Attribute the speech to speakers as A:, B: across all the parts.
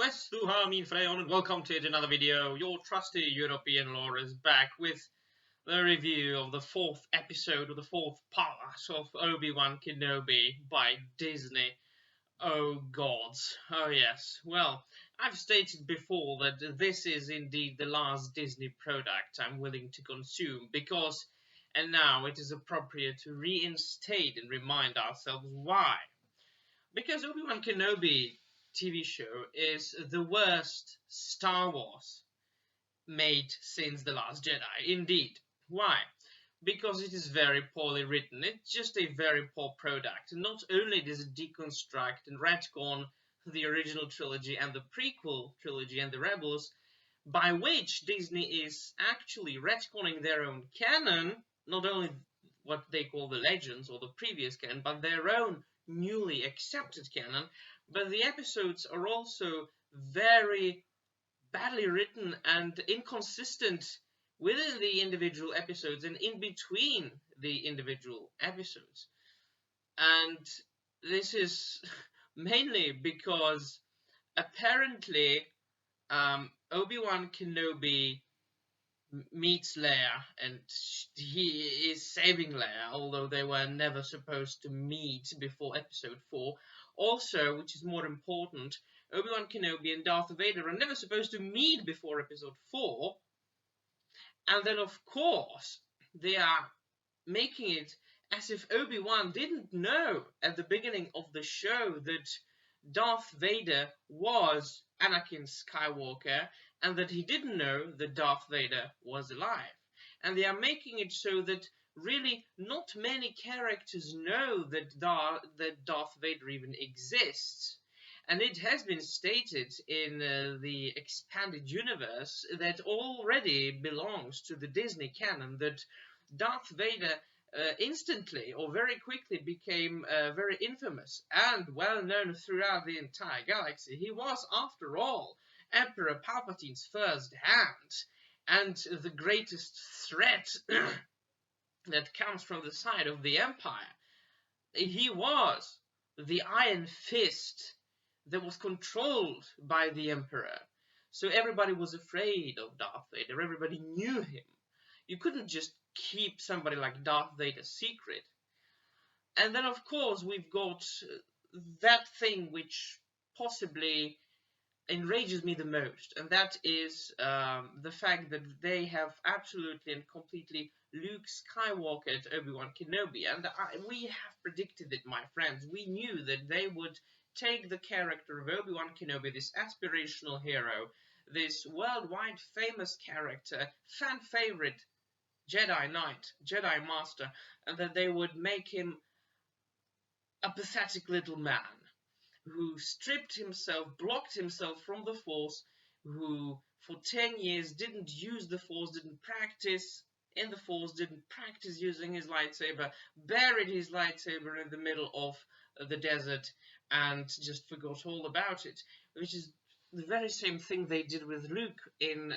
A: guys, Suhamin Freyon and welcome to another video. Your trusty European lore is back with the review of the fourth episode of the fourth part of Obi-Wan Kenobi by Disney. Oh gods, oh yes. Well, I've stated before that this is indeed the last Disney product I'm willing to consume because, and now it is appropriate to reinstate and remind ourselves why. Because Obi-Wan Kenobi TV show is the worst Star Wars made since The Last Jedi. Indeed. Why? Because it is very poorly written. It's just a very poor product. Not only does it deconstruct and retcon the original trilogy and the prequel trilogy and the Rebels, by which Disney is actually retconning their own canon, not only what they call the Legends or the previous canon, but their own newly accepted canon, but the episodes are also very badly written and inconsistent within the individual episodes and in between the individual episodes. And this is mainly because apparently Obi-Wan Kenobi meets Leia and he is saving Leia, although they were never supposed to meet before episode 4. Also, which is more important, Obi-Wan Kenobi and Darth Vader are never supposed to meet before episode 4. And then, of course, they are making it as if Obi-Wan didn't know at the beginning of the show that Darth Vader was Anakin Skywalker and that he didn't know that Darth Vader was alive. And they are making it so that really not many characters know that Darth Vader even exists. And it has been stated in the expanded universe that already belongs to the Disney canon that Darth Vader instantly or very quickly became very infamous and well known throughout the entire galaxy. He was, after all, Emperor Palpatine's first hand and the greatest threat that comes from the side of the Empire. He was the Iron Fist that was controlled by the Emperor. So everybody was afraid of Darth Vader. Everybody knew him. You couldn't just keep somebody like Darth Vader secret. And then, of course, we've got that thing which possibly enrages me the most, and that is the fact that they have absolutely and completely Luke Skywalker at Obi-Wan Kenobi. And we have predicted it, my friends. We knew that they would take the character of Obi-Wan Kenobi, this aspirational hero, this worldwide famous character, fan favorite Jedi Knight, Jedi Master, and that they would make him a pathetic little man who stripped himself, blocked himself from the Force, who for 10 years didn't use the Force, didn't practice in the Force, didn't practice using his lightsaber, buried his lightsaber in the middle of the desert and just forgot all about it, which is the very same thing they did with Luke in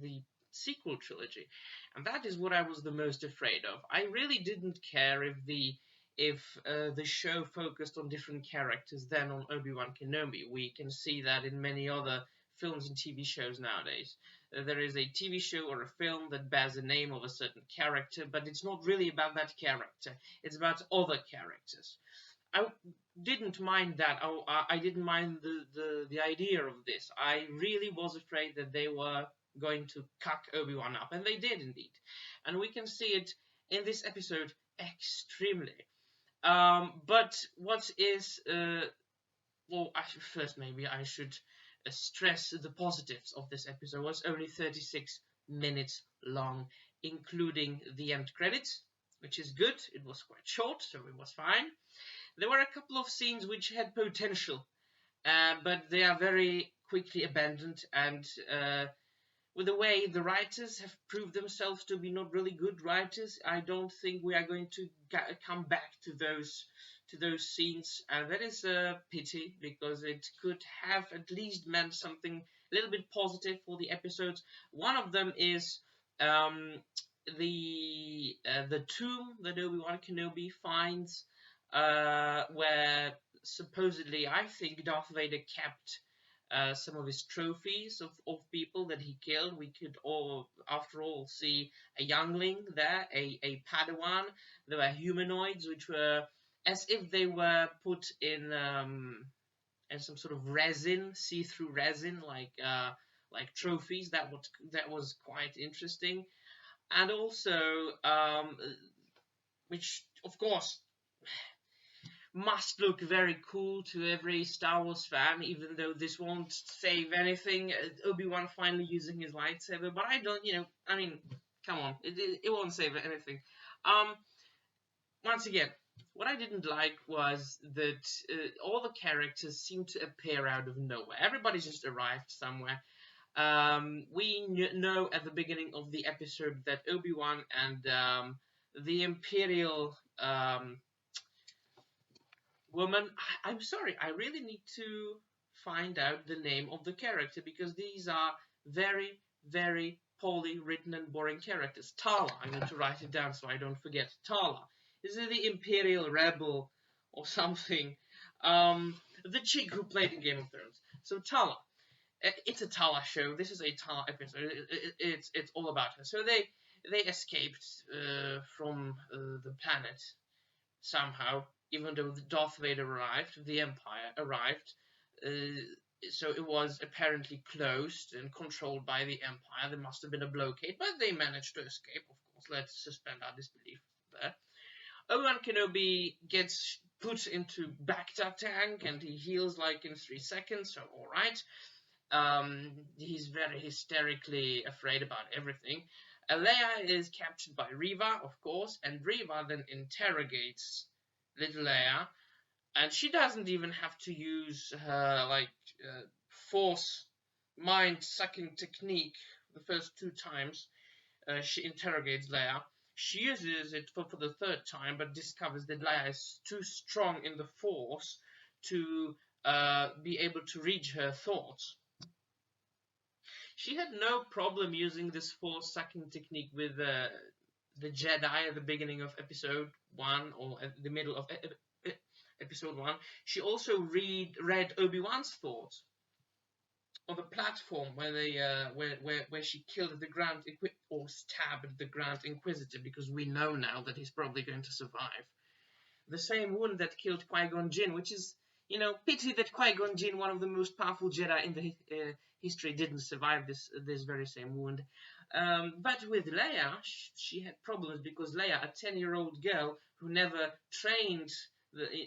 A: the sequel trilogy. And that is what I was the most afraid of. I really didn't care if the show focused on different characters than on Obi-Wan Kenobi. We can see that in many other films and TV shows nowadays. There is a TV show or a film that bears the name of a certain character, but it's not really about that character. It's about other characters. I didn't mind that. I didn't mind the idea of this. I really was afraid that they were going to cuck Obi-Wan up, and they did indeed. And we can see it in this episode extremely. But what is, first maybe I should stress the positives of this episode. It was only 36 minutes long, including the end credits, which is good. It was quite short, so it was fine. There were a couple of scenes which had potential, but they are very quickly abandoned, and with the way the writers have proved themselves to be not really good writers, I don't think we are going to come back to those scenes, and that is a pity because it could have at least meant something a little bit positive for the episodes. One of them is the tomb that Obi-Wan Kenobi finds, where supposedly I think Darth Vader kept some of his trophies of people that he killed. We could all, after all, see a youngling there, a Padawan. There were humanoids, which were as if they were put in some sort of resin, see-through resin, like trophies. That was quite interesting, and also which of course must look very cool to every Star Wars fan, even though this won't save anything. Obi-Wan finally using his lightsaber, but I don't, I mean, come on, it won't save anything. Once again, what I didn't like was that all the characters seem to appear out of nowhere. Everybody's just arrived somewhere. We know at the beginning of the episode that Obi-Wan and the Imperial woman. I'm sorry, I really need to find out the name of the character because these are very, very poorly written and boring characters. Tala, I need to write it down so I don't forget. Tala. Is it the Imperial Rebel or something? The chick who played in Game of Thrones. So Tala. It's a Tala show. This is a Tala episode. It's all about her. So they escaped from the planet somehow, even though Darth Vader arrived, the Empire arrived. So it was apparently closed and controlled by the Empire. There must have been a blockade, but they managed to escape, of course. Let's suspend our disbelief there. Obi-Wan Kenobi gets put into Bacta tank and he heals like in 3 seconds, so alright. He's very hysterically afraid about everything. Leia is captured by Reva, of course, and Reva then interrogates little Leia, and she doesn't even have to use her force mind-sucking technique the first 2 times. She interrogates Leia. She uses it for the 3rd time, but discovers that Leia is too strong in the force to be able to read her thoughts. She had no problem using this force-sucking technique with the Jedi at the beginning of episode 1 or at the middle of episode 1. She also read Obi-Wan's thoughts on the platform where she killed the Grand or stabbed the Grand Inquisitor, because we know now that he's probably going to survive. The same wound that killed Qui-Gon Jinn, which is, pity that Qui-Gon Jinn, one of the most powerful Jedi in the history, didn't survive this very same wound. But with Leia, she had problems because Leia, a 10-year-old girl who never trained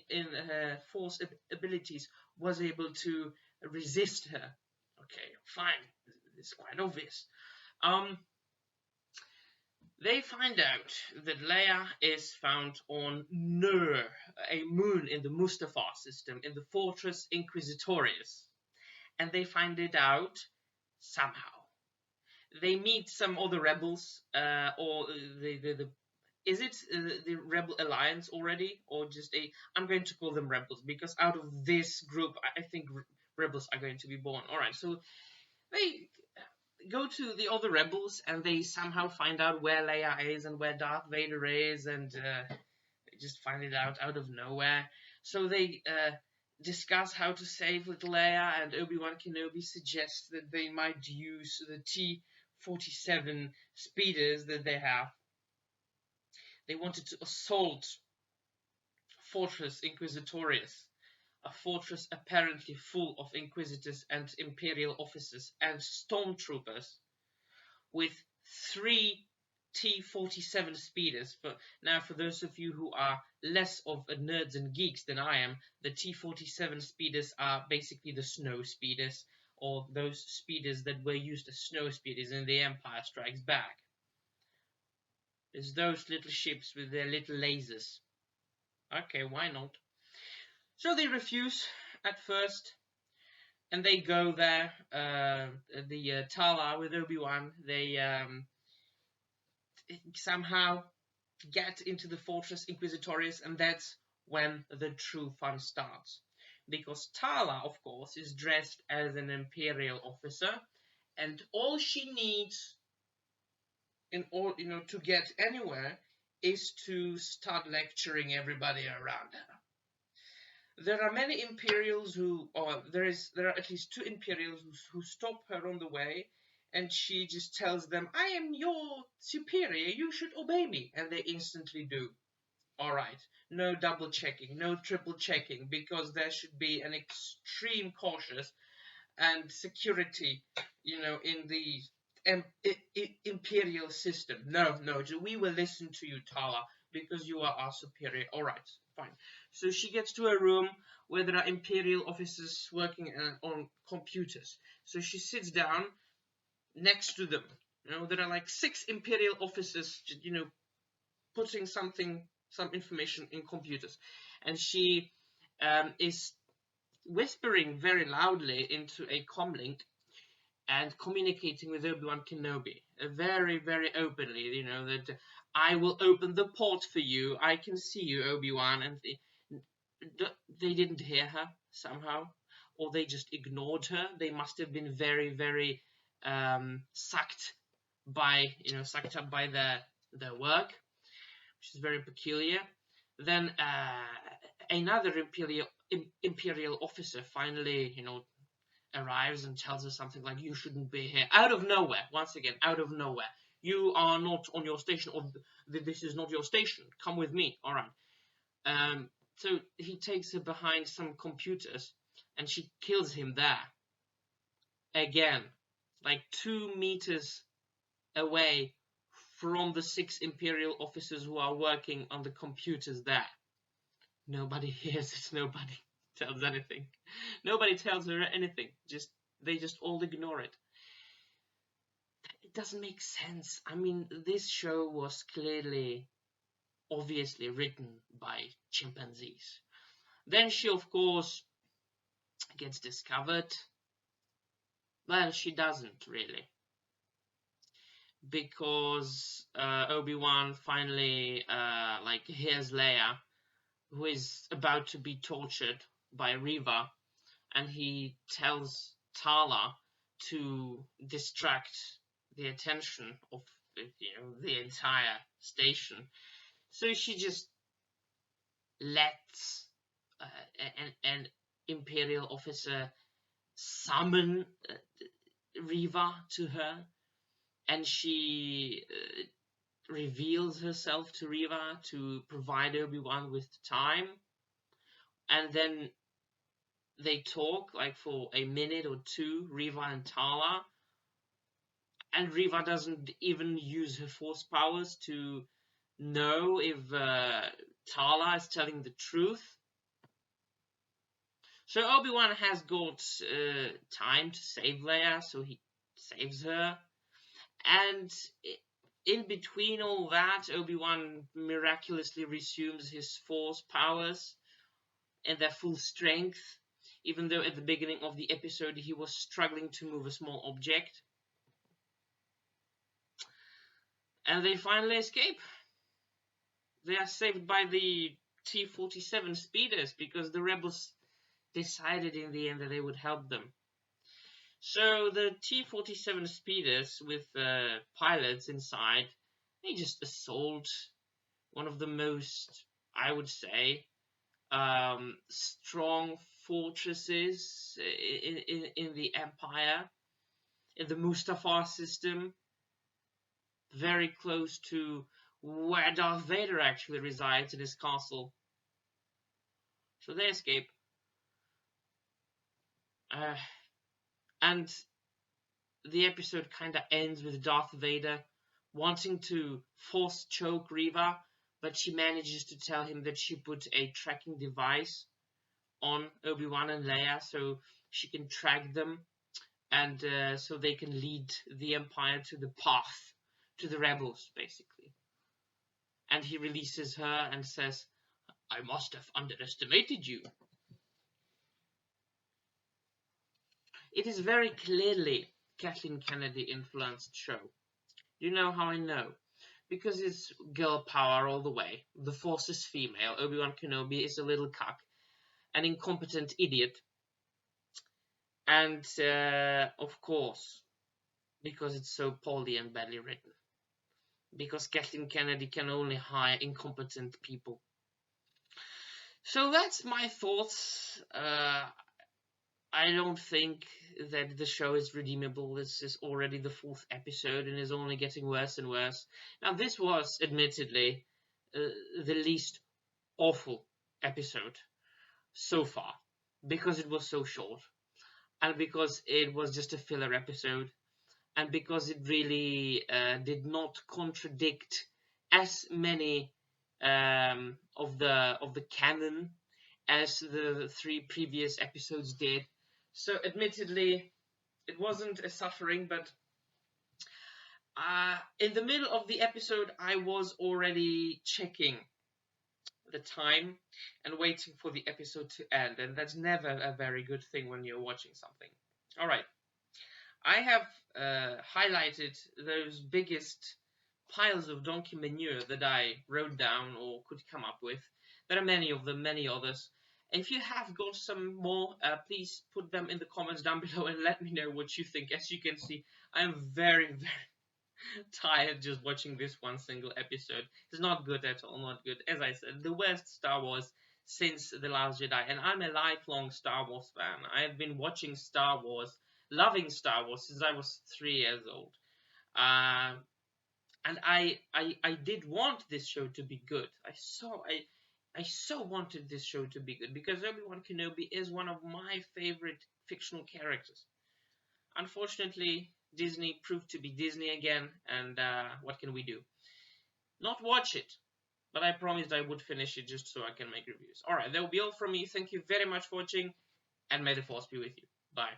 A: in her force abilities, was able to resist her. Okay, fine. It's quite obvious. They find out that Leia is found on Nur, a moon in the Mustafar system, in the Fortress Inquisitorius. And they find it out somehow. They meet some other rebels, or is it the Rebel Alliance already, or just I'm going to call them rebels, because out of this group, I think rebels are going to be born. Alright, so they go to the other rebels, and they somehow find out where Leia is and where Darth Vader is, and they just find it out of nowhere. So they discuss how to save little Leia, and Obi-Wan Kenobi suggests that they might use the T-47 speeders that they have. They wanted to assault Fortress Inquisitorius, a fortress apparently full of Inquisitors and Imperial officers and stormtroopers, with 3 T-47 speeders. For those of you who are less of nerds and geeks than I am, the T-47 speeders are basically the snow speeders, or those speeders that were used as snow speeders in The Empire Strikes Back. It's those little ships with their little lasers. Okay, why not? So they refuse at first, and they go there. The Tala with Obi-Wan, they somehow get into the Fortress Inquisitorius, and that's when the true fun starts. Because Tala, of course, is dressed as an Imperial officer, and all she needs to get anywhere is to start lecturing everybody around her. There are many Imperials who, or there are at least 2 Imperials who stop her on the way, and she just tells them, "I am your superior, you should obey me," and they instantly do. All right, no double checking, no triple checking, because there should be an extreme cautious and security, in the imperial system. No, we will listen to you, Tala, because you are our superior. All right, fine. So she gets to a room where there are imperial officers working on computers. So she sits down next to them. There are like 6 imperial officers, putting some information in computers, and she is whispering very loudly into a comlink and communicating with Obi-Wan Kenobi very, very openly, that "I will open the port for you, I can see you, Obi-Wan," and they didn't hear her somehow, or they just ignored her. They must have been very, very sucked up by their work, which is very peculiar. Then another imperial officer finally, arrives and tells her something like, "You shouldn't be here." Out of nowhere, once again, out of nowhere. "You are not on your station, or this is not your station. Come with me." All right. So he takes her behind some computers, and she kills him there. Again, like 2 meters away from the 6 imperial officers who are working on the computers there. Nobody hears it. Nobody tells anything. Nobody tells her anything. They just all ignore it. It doesn't make sense. I mean, this show was obviously written by chimpanzees. Then she, of course, gets discovered. Well, she doesn't really, because Obi-Wan finally hears Leia, who is about to be tortured by Reva, and he tells Tala to distract the attention of the entire station. So she just lets an imperial officer summon Reva to her, and she reveals herself to Reva to provide Obi-Wan with time, and then they talk like for a minute or 2, Reva and Tala, and Reva doesn't even use her force powers to know if Tala is telling the truth. So Obi-Wan has got time to save Leia, so he saves her, and in between all that, Obi-Wan miraculously resumes his force powers and their full strength, even though at the beginning of the episode he was struggling to move a small object. And they finally escape. They are saved by the T-47 speeders, because the rebels decided in the end that they would help them. So the T-47 speeders with pilots inside, they just assault one of the most, I would say, strong fortresses in the Empire, in the Mustafar system, very close to where Darth Vader actually resides in his castle. So they escape. And the episode kind of ends with Darth Vader wanting to force choke Reva, but she manages to tell him that she put a tracking device on Obi-Wan and Leia so she can track them, and so they can lead the Empire to the path to the rebels, basically. And he releases her and says, "I must have underestimated you." It is very clearly Kathleen Kennedy influenced show. You know how I know? Because it's girl power all the way. The Force is female. Obi-Wan Kenobi is a little cuck, an incompetent idiot. And, of course, because it's so poorly and badly written. Because Kathleen Kennedy can only hire incompetent people. So that's my thoughts. I don't think that the show is redeemable. This is already the 4th episode and is only getting worse and worse. Now, this was admittedly the least awful episode so far because it was so short and because it was just a filler episode and because it really did not contradict as many of the canon as the 3 previous episodes did. So, admittedly, it wasn't a suffering, but in the middle of the episode, I was already checking the time and waiting for the episode to end, and that's never a very good thing when you're watching something. All right, I have highlighted those biggest piles of donkey manure that I wrote down or could come up with. There are many of them, many others. If you have got some more, please put them in the comments down below and let me know what you think. As you can see, I'm very, very tired just watching this one single episode. It's not good at all, not good. As I said, the worst Star Wars since The Last Jedi, and I'm a lifelong Star Wars fan. I've been watching Star Wars, loving Star Wars since I was 3 years old. And I did want this show to be good. I so wanted this show to be good because Obi-Wan Kenobi is one of my favorite fictional characters. Unfortunately, Disney proved to be Disney again, and what can we do? Not watch it, but I promised I would finish it just so I can make reviews. Alright, that will be all from me. Thank you very much for watching, and may the force be with you. Bye.